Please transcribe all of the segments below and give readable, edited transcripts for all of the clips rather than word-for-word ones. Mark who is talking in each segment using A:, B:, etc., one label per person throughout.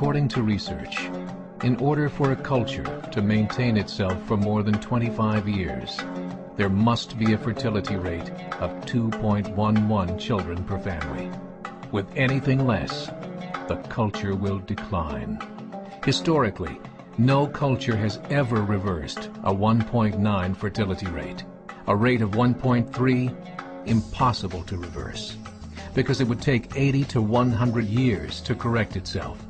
A: According to research, in order for a culture to maintain itself for more than 25 years, there must be a fertility rate of 2.11 children per family. With anything less, the culture will decline. Historically, no culture has ever reversed a 1.9 fertility rate. A rate of 1.3, impossible to reverse, because it would take 80 to 100 years to correct itself,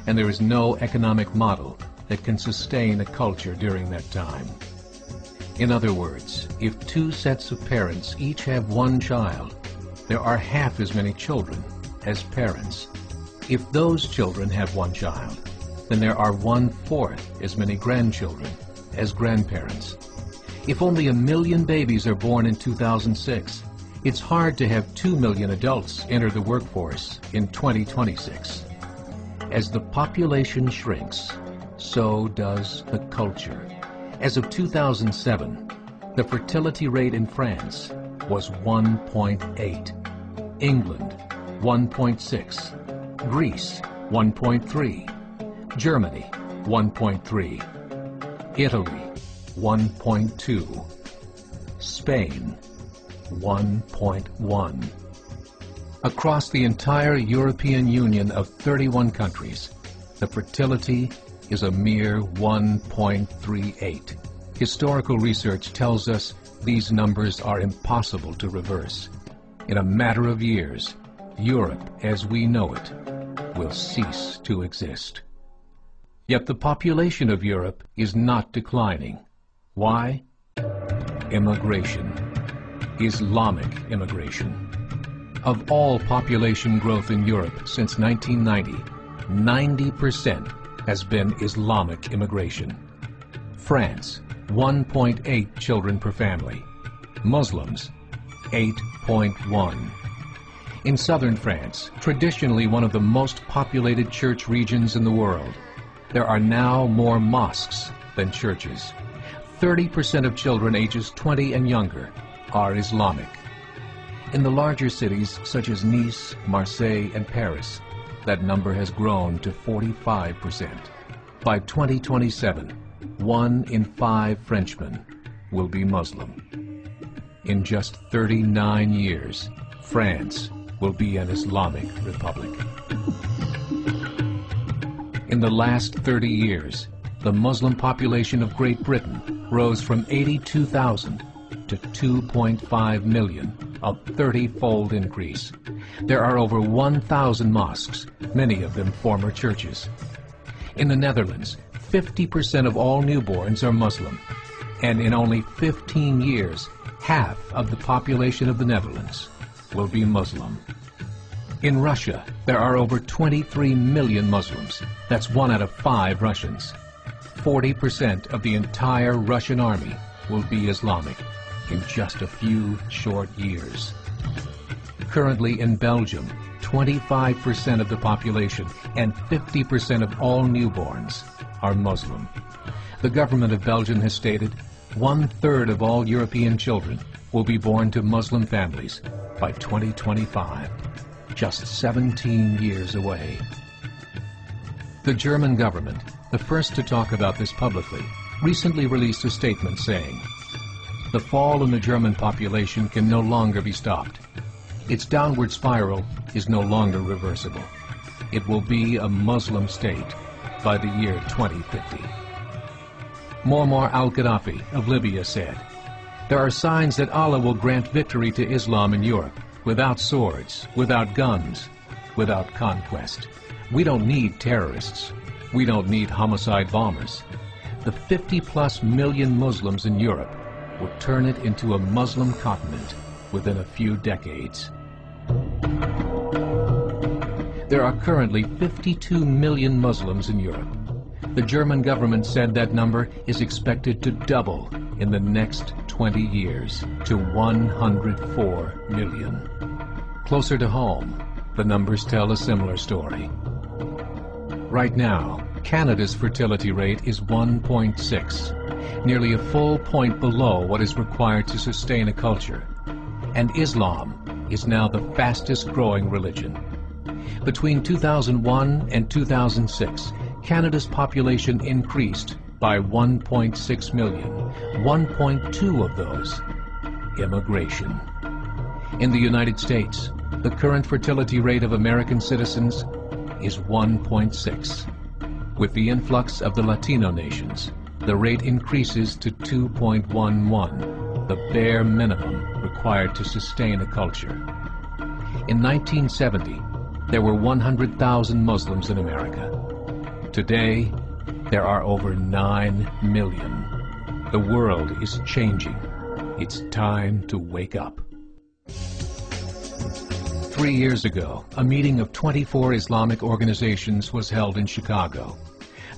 A: and there is no economic model that can sustain a culture during that time. In other words, if two sets of parents each have one child, there are half as many children as parents. If those children have one child, then there are 1/4 as many grandchildren as grandparents. If only 1 million babies are born in 2006, it's hard to have 2 million adults enter the workforce in 2026. As the population shrinks, so does the culture. As of 2007, the fertility rate in France was 1.8, England 1.6, Greece 1.3, Germany 1.3, Italy 1.2, Spain 1.1. Across the entire European Union of 31 countries, the fertility is a mere 1.38. Historical research tells us these numbers are impossible to reverse. In a matter of years, Europe as we know it will cease to exist. Yet the population of Europe is not declining. Why? Immigration. Islamic immigration. Of all population growth in Europe since 1990, 90% has been Islamic immigration. France, 1.8 children per family. Muslims, 8.1. In southern France, traditionally one of the most populated church regions in the world, there are now more mosques than churches. 30% of children ages 20 and younger are Islamic. In the larger cities such as Nice, Marseille, and Paris, that number has grown to 45%. By 2027, 1 in 5 Frenchmen will be Muslim. In just 39 years, France will be an Islamic republic. In the last 30 years, the Muslim population of Great Britain rose from 82,000 to 2.5 million, a 30-fold increase. There are over 1,000 mosques, many of them former churches. In the Netherlands, 50% of all newborns are Muslim, and in only 15 years, half of the population of the Netherlands will be Muslim. In Russia, there are over 23 million Muslims. That's 1 out of 5 Russians. 40% of the entire Russian army will be Islamic in just a few short years. Currently in Belgium, 25% of the population and 50% of all newborns are Muslim. The government of Belgium has stated 1/3 of all European children will be born to Muslim families by 2025, just 17 years away. The German government, the first to talk about this publicly, recently released a statement saying, "The fall in the German population can no longer be stopped. Its downward spiral is no longer reversible. It will be a Muslim state by the year 2050. Muammar al-Gaddafi of Libya said, "There are signs that Allah will grant victory to Islam in Europe, without swords, without guns, without conquest. We don't need terrorists. We don't need homicide bombers. The 50+ million Muslims in Europe will turn it into a Muslim continent within a few decades." There are currently 52 million Muslims in Europe. The German government said that number is expected to double in the next 20 years to 104 million. Closer to home, the numbers tell a similar story. Right now, Canada's fertility rate is 1.6, nearly a full point below what is required to sustain a culture. And Islam is now the fastest growing religion. Between 2001 and 2006, Canada's population increased by 1.6 million, 1.2 of those immigration. In the United States, the current fertility rate of American citizens is 1.6. With the influx of the Latino nations, the rate increases to 2.11, the bare minimum required to sustain a culture. In 1970, there were 100,000 Muslims in America. Today, there are over 9 million. The world is changing. It's time to wake up. 3 years ago, a meeting of 24 Islamic organizations was held in Chicago.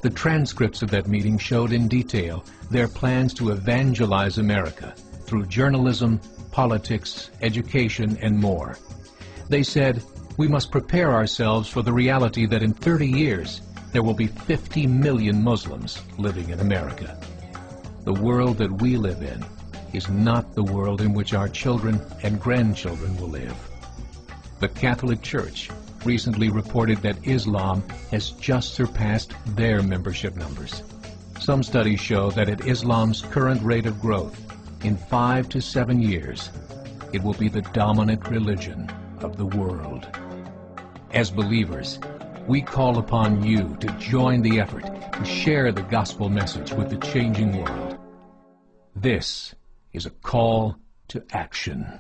A: The transcripts of that meeting showed in detail their plans to evangelize America through journalism, politics, education, and more. They said, we must prepare ourselves for the reality that in 30 years, there will be 50 million Muslims living in America. The world that we live in is not the world in which our children and grandchildren will live. The Catholic Church recently reported that Islam has just surpassed their membership numbers. Some studies show that at Islam's current rate of growth, in 5 to 7 years, it will be the dominant religion of the world. As believers, we call upon you to join the effort to share the gospel message with the changing world. This is a call to action.